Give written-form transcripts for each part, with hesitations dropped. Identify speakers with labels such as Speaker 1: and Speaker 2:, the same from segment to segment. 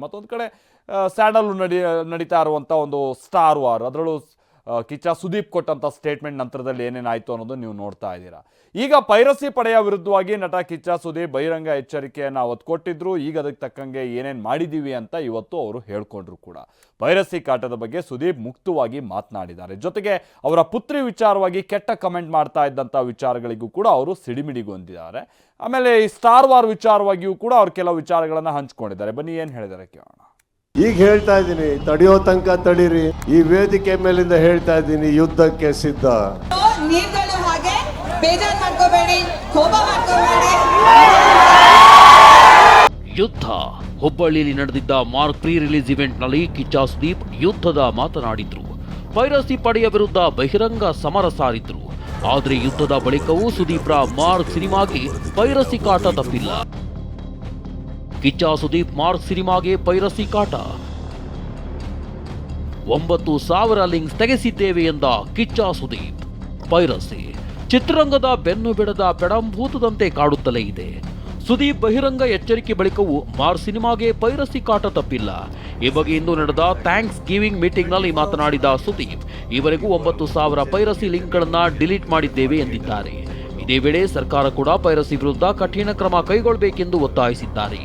Speaker 1: ಮತ್ತೊಂದು ಕಡೆ ಸ್ಯಾಂಡಲ್ ನಡೀತಾ ಇರುವಂಥ ಒಂದು ಸ್ಟಾರ್ ವಾರ್, ಅದರಲ್ಲೂ ಕಿಚ್ಚ ಸುದೀಪ್ ಕೊಟ್ಟಂಥ ಸ್ಟೇಟ್ಮೆಂಟ್ ನಂತರದಲ್ಲಿ ಏನೇನಾಯಿತು ಅನ್ನೋದು ನೀವು ನೋಡ್ತಾ ಇದ್ದೀರಾ. ಈಗ ಪೈರಸಿ ಪಡೆಯ ವಿರುದ್ಧವಾಗಿ ನಟ ಕಿಚ್ಚ ಸುದೀಪ್ ಬಹಿರಂಗ ಎಚ್ಚರಿಕೆಯನ್ನು ಅವತ್ತು ಕೊಟ್ಟಿದ್ರು. ಈಗ ಅದಕ್ಕೆ ತಕ್ಕಂಗೆ ಏನೇನು ಮಾಡಿದ್ದೀವಿ ಅಂತ ಇವತ್ತು ಅವರು ಹೇಳ್ಕೊಂಡ್ರು ಕೂಡ. ಪೈರಸಿ ಕಾಟದ ಬಗ್ಗೆ ಸುದೀಪ್ ಮುಕ್ತವಾಗಿ ಮಾತನಾಡಿದ್ದಾರೆ. ಜೊತೆಗೆ ಅವರ ಪುತ್ರಿ ವಿಚಾರವಾಗಿ ಕೆಟ್ಟ ಕಮೆಂಟ್ ಮಾಡ್ತಾ ಇದ್ದಂಥ ವಿಚಾರಗಳಿಗೂ ಕೂಡ ಅವರು ಸಿಡಿಮಿಡಿಗೊಂಡಿದ್ದಾರೆ. ಆಮೇಲೆ ಈ ಸ್ಟಾರ್ ವಾರ್ ವಿಚಾರವಾಗಿಯೂ ಕೂಡ ಅವ್ರು ಕೆಲವು ವಿಚಾರಗಳನ್ನು ಹಂಚ್ಕೊಂಡಿದ್ದಾರೆ. ಬನ್ನಿ ಏನು ಹೇಳಿದ್ದಾರೆ ಕೇಳೋಣ.
Speaker 2: ಈಗ ಹೇಳ್ತಾ ಇದ್ದೀನಿ, ತಡೆಯೋ ತನಕ ತಡೀರಿ. ಈ ವೇದಿಕೆ ಮೇಲಿಂದ ಹೇಳ್ತಾ ಇದ್ದೀನಿ, ಯುದ್ಧಕ್ಕೆ ಸಿದ್ಧ.
Speaker 3: ನೀವುಗಳು ಹಾಗೆ ಬೇಜಾರು ಮಾಡ್ಕೋಬೇಡಿ, ಕೋಪ ಮಾಡ್ಕೋಬೇಡಿ.
Speaker 4: ಯುದ್ಧ. ಹುಬ್ಬಳ್ಳಿಯಲ್ಲಿ ನಡೆದಿದ್ದ ಮಾರ್ಕ್ ಪ್ರೀ ರಿಲೀಸ್ ಇವೆಂಟ್ ನಲ್ಲಿ ಕಿಚ್ಚ ಸುದೀಪ್ ಯುದ್ಧದ ಮಾತನಾಡಿದ್ರು. ಪೈರಸಿ ಪಡೆಯ ವಿರುದ್ಧ ಬಹಿರಂಗ ಸಮರ ಸಾರಿದ್ರು. ಆದ್ರೆ ಯುದ್ಧದ ಬಳಿಕವೂ ಸುದೀಪ್ರ ಮಾರ್ಕ್ ಸಿನಿಮಾಗೆ ಪೈರಸಿ ಕಾಟ ತಪ್ಪಿಲ್ಲ. ಕಿಚ್ಚ ಸುದೀಪ್ ಮಾರ್ಕ್ ಸಿನಿಮಾಗೆ ಪೈರಸಿ ಕಾಟ. 9,000 ಲಿಂಕ್ಸ್ ತೆಗೆಸಿದ್ದೇವೆ ಎಂದ ಕಿಚ್ಚ ಸುದೀಪ್. ಪೈರಸಿ ಚಿತ್ರರಂಗದ ಬೆನ್ನು ಬಿಡದ ಪೆಡಂಭೂತದಂತೆ ಕಾಡುತ್ತಲೇ ಇದೆ. ಸುದೀಪ್ ಬಹಿರಂಗ ಎಚ್ಚರಿಕೆ ಬಳಿಕವೂ ಮಾರ್ಕ್ ಸಿನಿಮಾಗೆ ಪೈರಸಿ ಕಾಟ ತಪ್ಪಿಲ್ಲ. ಈ ಬಗ್ಗೆ ಇಂದು ನಡೆದ ಥ್ಯಾಂಕ್ಸ್ ಗಿವಿಂಗ್ ಮೀಟಿಂಗ್ನಲ್ಲಿ ಮಾತನಾಡಿದ ಸುದೀಪ್, ಈವರೆಗೂ 9,000 ಪೈರಸಿ ಲಿಂಕ್ಗಳನ್ನು ಡಿಲೀಟ್ ಮಾಡಿದ್ದೇವೆ ಎಂದಿದ್ದಾರೆ. ಇದೇ ವೇಳೆ ಸರ್ಕಾರ ಕೂಡ ಪೈರಸಿ ವಿರುದ್ಧ ಕಠಿಣ ಕ್ರಮ ಕೈಗೊಳ್ಳಬೇಕೆಂದು ಒತ್ತಾಯಿಸಿದ್ದಾರೆ.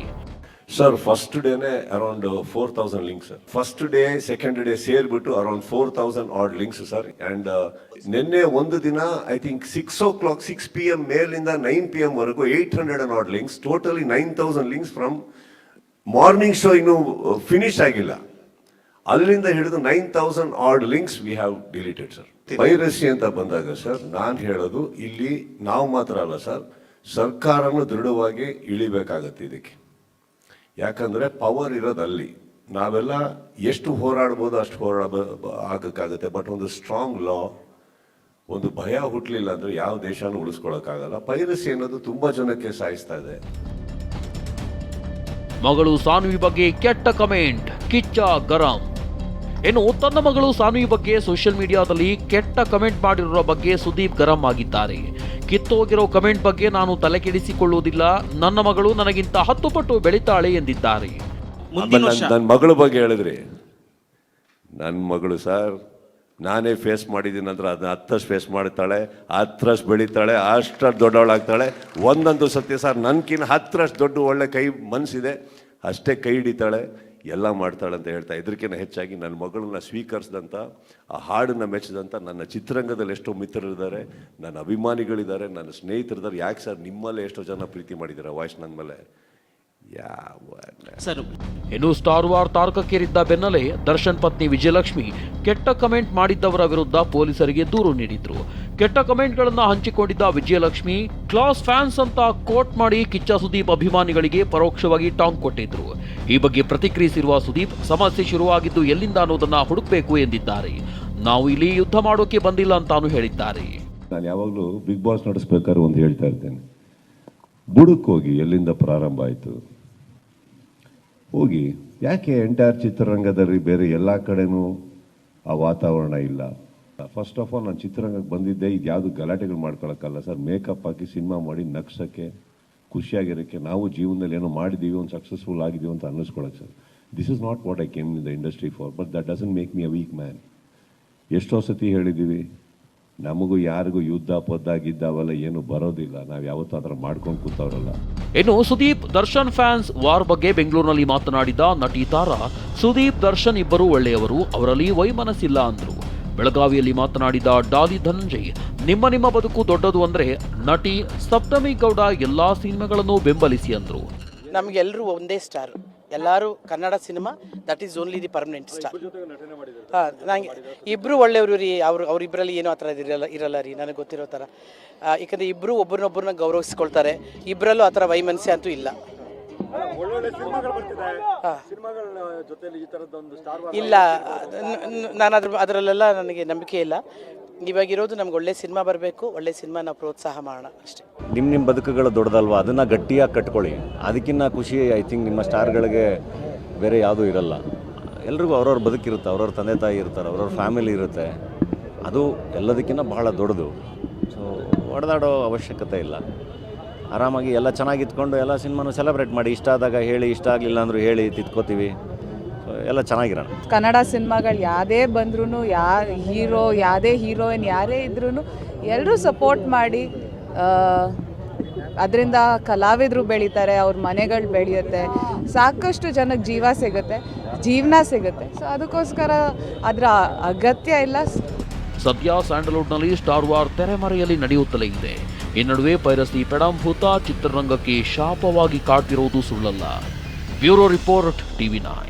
Speaker 2: ಸರ್, ಫಸ್ಟ್ ಡೇನೆ around 4,000 links sir. First day second day ಸೇರ್ಬಿಟ್ಟು around 4,000 add links sir. And ನಿನ್ನೆ ಒಂದು ದಿನ ಐ ಥಿಂಕ್ 6 PM ಮೇಲಿಂದ 9 PM ವರೆಗೂ 800 and odd links. Totally 9,000 links from morning show. ಇನ್ನು ಫಿನಿಶ್ ಆಗಿಲ್ಲ, ಅಲ್ಲಿಂದ ಹಿಡಿದು 9,000 odd links we have deleted sir. Piracy ಅಂತ ಬಂದಾಗ ಸರ್, ನಾನು ಹೇಳೋದು ಇಲ್ಲಿ ನಾವು ಮಾತ್ರ ಅಲ್ಲ ಸರ್, ಸರ್ಕಾರನು ದೃಢವಾಗಿ ಇಳಿಬೇಕಾಗತ್ತೆ ಇದಕ್ಕೆ. ಯಾಕಂದ್ರೆ ಪವರ್ ಇರೋದಲ್ಲಿ ನಾವೆಲ್ಲ ಎಷ್ಟು ಹೋರಾಡ್ಬೋದು ಅಷ್ಟು ಆಗಕ್ಕಾಗತ್ತೆ. ಬಟ್ ಒಂದು ಸ್ಟ್ರಾಂಗ್ ಲಾ, ಒಂದು ಭಯ ಹುಟ್ಟಲಿಲ್ಲ ಅಂದ್ರೆ ಯಾವ ದೇಶನೂ ಉಳಿಸ್ಕೊಳಕ್ಕಾಗಲ್ಲ. ಪೈರಸಿ ಅನ್ನೋದು ತುಂಬಾ ಜನಕ್ಕೆ ಸಾಯಿಸ್ತಾ ಇದೆ.
Speaker 4: ಮಗಳು ಸಾನ್ವಿ ಬಗ್ಗೆ ಕೆಟ್ಟ ಕಮೆಂಟ್, ಕಿಚ್ಚ ಗರಂ. ಇನ್ನು ತನ್ನ ಮಗಳು ಸಾನ್ವಿ ಬಗ್ಗೆ ಸೋಷಿಯಲ್ ಮೀಡಿಯಾದಲ್ಲಿ ಕೆಟ್ಟ ಕಮೆಂಟ್ ಮಾಡಿರುವ ಬಗ್ಗೆ ಸುದೀಪ್ ಗರಂ ಆಗಿದ್ದಾರೆ. ಕಿತ್ತೋಗಿರೋ ಕಮೆಂಟ್ ಬಗ್ಗೆ ನಾನು ತಲೆ ಕೆಡಿಸಿಕೊಳ್ಳುವುದಿಲ್ಲ, ನನ್ನ ಮಗಳು ನನಗಿಂತ 10 ಪಟ್ಟು ಬೆಳೀತಾಳೆ ಎಂದಿದ್ದಾರೆ.
Speaker 2: ನನ್ನ ಮಗಳ ಬಗ್ಗೆ ಹೇಳಿದ್ರಿ, ನನ್ನ ಮಗಳು ಸರ್ ನಾನೇ ಫೇಸ್ ಮಾಡಿದ್ದೀನಿ ಅಂದ್ರೆ ಅದನ್ನ 10 ಫೇಸ್ ಮಾಡ್ತಾಳೆ, 10 ಬೆಳೀತಾಳೆ, ಅಷ್ಟಷ್ಟು ದೊಡ್ಡವಳಾಗ್ತಾಳೆ. ಒಂದಂತೂ ಸತ್ಯ ಸರ್, ನನ್ಕಿನ್ನ 10 ದೊಡ್ಡ ಒಳ್ಳೆ ಕೈ ಮನಸ್ಸಿದೆ, ಅಷ್ಟೇ ಕೈ ಹಿಡಿತಾಳೆ, ಎಲ್ಲ ಮಾಡ್ತಾಳೆ ಅಂತ ಹೇಳ್ತಾ. ಇದಕ್ಕಿಂತ ಹೆಚ್ಚಾಗಿ ನನ್ನ ಮಗಳನ್ನ ಸ್ವೀಕರಿಸಿದಂಥ, ಆ ಹಾಡನ್ನು ಮೆಚ್ಚಿದಂಥ ನನ್ನ ಚಿತ್ರರಂಗದಲ್ಲಿ ಎಷ್ಟೋ ಮಿತ್ರರಿದ್ದಾರೆ, ನನ್ನ ಅಭಿಮಾನಿಗಳಿದ್ದಾರೆ, ನನ್ನ ಸ್ನೇಹಿತರಿದ್ದಾರೆ. ಯಾಕೆ ಸರ್ ನಿಮ್ಮಲ್ಲೇ ಎಷ್ಟೋ ಜನ ಪ್ರೀತಿ ಮಾಡಿದ್ದಾರೆ ವಾಯ್ಸ್ ನನ್ನ ಮೇಲೆ.
Speaker 4: ಇನ್ನು ಸ್ಟಾರ್ ವಾರ್ ತಾರಕಕ್ಕೇರಿದ್ದ ಬೆನ್ನಲ್ಲೇ ದರ್ಶನ್ ಪತ್ನಿ ವಿಜಯಲಕ್ಷ್ಮಿ ಕೆಟ್ಟ ಕಮೆಂಟ್ ಮಾಡಿದ್ದವರ ವಿರುದ್ಧ ಪೊಲೀಸರಿಗೆ ದೂರು ನೀಡಿದ್ರು. ಕೆಟ್ಟ ಕಮೆಂಟ್ಗಳನ್ನು ಹಂಚಿಕೊಂಡಿದ್ದ ವಿಜಯಲಕ್ಷ್ಮಿ ಕ್ಲಾಸ್ ಫ್ಯಾನ್ಸ್ ಅಂತ ಕೋಟ್ ಮಾಡಿ ಕಿಚ್ಚ ಸುದೀಪ್ ಅಭಿಮಾನಿಗಳಿಗೆ ಪರೋಕ್ಷವಾಗಿ ಟಾಂಗ್ ಕೊಟ್ಟಿದ್ರು. ಈ ಬಗ್ಗೆ ಪ್ರತಿಕ್ರಿಯಿಸಿರುವ ಸುದೀಪ್, ಸಮಸ್ಯೆ ಶುರುವಾಗಿದ್ದು ಎಲ್ಲಿಂದ ಅನ್ನೋದನ್ನ ಹುಡುಕಬೇಕು ಎಂದಿದ್ದಾರೆ. ನಾವು ಇಲ್ಲಿ ಯುದ್ಧ ಮಾಡೋಕೆ ಬಂದಿಲ್ಲ ಅಂತಾನು ಹೇಳಿದ್ದಾರೆ.
Speaker 5: ನಾನು ಯಾವಾಗಲೂ ಬಿಗ್ ಬಾಸ್ ನಡೆಸಬೇಕಾದ್ರೆ ಒಂದು ಹೇಳ್ತಾ ಇರ್ತೇನೆ, ಬುಡಕ್ಕೆ ಹೋಗಿ ಎಲ್ಲಿಂದ ಪ್ರಾರಂಭ ಆಯಿತು ಹೋಗಿ. ಯಾಕೆ ಎಂಟೈರ್ ಚಿತ್ರರಂಗದಲ್ಲಿ ಬೇರೆ ಎಲ್ಲ ಕಡೆನೂ ಆ ವಾತಾವರಣ ಇಲ್ಲ? ಫಸ್ಟ್ ಆಫ್ ಆಲ್ ನಾನು ಚಿತ್ರರಂಗಕ್ಕೆ ಬಂದಿದ್ದೆ ಇದು ಯಾವುದು ಗಲಾಟೆಗಳು ಮಾಡ್ಕೊಳಕ್ಕಲ್ಲ ಸರ್. ಮೇಕಪ್ ಹಾಕಿ ಸಿನಿಮಾ ಮಾಡಿ ನಗ್ಸೋಕ್ಕೆ, ಖುಷಿಯಾಗಿರೋಕ್ಕೆ, ನಾವು ಜೀವನದಲ್ಲಿ ಏನೋ ಮಾಡಿದ್ದೀವಿ, ಒಂದು ಸಕ್ಸಸ್ಫುಲ್ ಆಗಿದ್ದೀವಿ ಅಂತ ಅನ್ನಿಸ್ಕೊಳಕ್ಕೆ sir. This is not what I came in the industry for, but that doesn't make me a weak man. ಎಷ್ಟೋ ಸತಿ ಹೇಳಿದ್ದೀವಿ, ನಮಗೂ ಯಾರಿಗೂ ಯುದ್ಧ ಪದ್ದಾಗಿದ್ದಾವಲ್ಲ ಏನು ಬರೋದಿಲ್ಲ, ನಾವು ಯಾವತ್ತೂ ಅದರ ಮಾಡ್ಕೊಂಡು ಕೂತವ್ರಲ್ಲ.
Speaker 4: ಇನ್ನು ಸುದೀಪ್ ದರ್ಶನ್ ಫ್ಯಾನ್ಸ್ ವಾರ್ ಬಗ್ಗೆ ಬೆಂಗಳೂರಿನಲ್ಲಿ ಮಾತನಾಡಿದ ನಟಿ ತಾರಾ, ಸುದೀಪ್ ದರ್ಶನ್ ಇಬ್ಬರು ಒಳ್ಳೆಯವರು, ಅವರಲ್ಲಿ ವೈಮನಸ್ಸಿಲ್ಲ ಅಂದ್ರು. ಬೆಳಗಾವಿಯಲ್ಲಿ ಮಾತನಾಡಿದ ಡಾಲಿ ಧನಂಜಯ್, ನಿಮ್ಮ ಬದುಕು ದೊಡ್ಡದು ಅಂದ್ರೆ ನಟಿ ಸಪ್ತಮಿ ಗೌಡ ಎಲ್ಲಾ ಸಿನಿಮಾಗಳನ್ನು ಬೆಂಬಲಿಸಿ ಅಂದ್ರು.
Speaker 6: ನಮಗೆಲ್ಲರೂ ಒಂದೇ ಸ್ಟಾರ್, ಎಲ್ಲರೂ Kannada cinema, that is only the permanent star. ನಂಗೆ ಇಬ್ಬರು ಒಳ್ಳೆಯವರು ರೀ. ಅವರಿಬ್ಬರಲ್ಲಿ ಏನೋ ಆ ಥರ ಇರಲ್ಲ ರೀ, ನನಗೆ ಗೊತ್ತಿರೋ ಥರ. ಯಾಕಂದರೆ ಇಬ್ಬರು ಒಬ್ಬರನ್ನೊಬ್ಬರನ್ನ ಗೌರವಿಸ್ಕೊಳ್ತಾರೆ. ಇಬ್ಬರಲ್ಲೂ ಆ ಥರ ವೈಮನಸ್ಸೆ ಅಂತೂ ಇಲ್ಲ. ಇಲ್ಲ, ನಾನು ಅದರಲ್ಲೆಲ್ಲ ನನಗೆ ನಂಬಿಕೆ ಇಲ್ಲ. ಇವಾಗಿರೋದು ನಮ್ಗೆ ಒಳ್ಳೆ ಸಿನಿಮಾ ಬರಬೇಕು, ಒಳ್ಳೆ ಸಿನಿಮಾ ನಾವು ಪ್ರೋತ್ಸಾಹ ಮಾಡೋಣ ಅಷ್ಟೇ.
Speaker 7: ನಿಮ್ಮ ಬದುಕುಗಳು ದೊಡ್ಡದಲ್ವಾ, ಅದನ್ನು ಗಟ್ಟಿಯಾಗಿ ಕಟ್ಕೊಳ್ಳಿ. ಅದಕ್ಕಿಂತ ಖುಷಿ ಐ ಥಿಂಕ್ ನಿಮ್ಮ ಸ್ಟಾರ್ಗಳಿಗೆ ಬೇರೆ ಯಾವುದೂ ಇರಲ್ಲ. ಎಲ್ರಿಗೂ ಅವ್ರವ್ರ ಬದುಕಿರುತ್ತೆ, ಅವ್ರವ್ರ ತಂದೆ ತಾಯಿ ಇರ್ತಾರೆ, ಅವ್ರವ್ರ ಫ್ಯಾಮಿಲಿ ಇರುತ್ತೆ. ಅದು ಎಲ್ಲದಕ್ಕಿಂತ ಬಹಳ ದೊಡ್ಡದು. ಸೊ ಹೊಡೆದಾಡೋ ಅವಶ್ಯಕತೆ ಇಲ್ಲ. ಆರಾಮಾಗಿ ಎಲ್ಲ ಚೆನ್ನಾಗಿತ್ಕೊಂಡು ಎಲ್ಲ ಸಿನಿಮಾನು ಸೆಲೆಬ್ರೇಟ್ ಮಾಡಿ. ಇಷ್ಟ ಆದಾಗ ಹೇಳಿ, ಇಷ್ಟ ಆಗಲಿಲ್ಲ ಅಂದರೂ ಹೇಳಿ, ತಿದ್ಕೋತೀವಿ. ಎಲ್ಲ ಚೆನ್ನಾಗಿರೋಣ.
Speaker 8: ಕನ್ನಡ ಸಿನಿಮಾಗಳು ಯಾವುದೇ ಬಂದ್ರೂ ಹೀರೋ ಯಾವುದೇ ಹೀರೋಯಿನ್ ಯಾರೇ ಇದ್ರೂ ಎಲ್ಲರೂ ಸಪೋರ್ಟ್ ಮಾಡಿ, ಅದರಿಂದ ಕಲಾವಿದರು ಬೆಳೀತಾರೆ, ಅವ್ರ ಮನೆಗಳು ಬೆಳೆಯುತ್ತೆ, ಸಾಕಷ್ಟು ಜನಕ್ಕೆ ಜೀವನ ಸಿಗುತ್ತೆ. ಸೊ ಅದಕ್ಕೋಸ್ಕರ ಅದರ ಅಗತ್ಯ ಇಲ್ಲ.
Speaker 4: ಸದ್ಯ ಸ್ಯಾಂಡಲ್ವುಡ್ನಲ್ಲಿ ಸ್ಟಾರ್ ವಾರ್ ತೆರೆಮರೆಯಲ್ಲಿ ನಡೆಯುತ್ತಲೇ ಇದೆ. ಈ ನಡುವೆ ಪೈರಸಿ ಪೆಡಂಭೂತ ಚಿತ್ರರಂಗಕ್ಕೆ ಶಾಪವಾಗಿ ಕಾಡ್ತಿರೋದು ಸುಳ್ಳಲ್ಲ. Bureau report, TV9.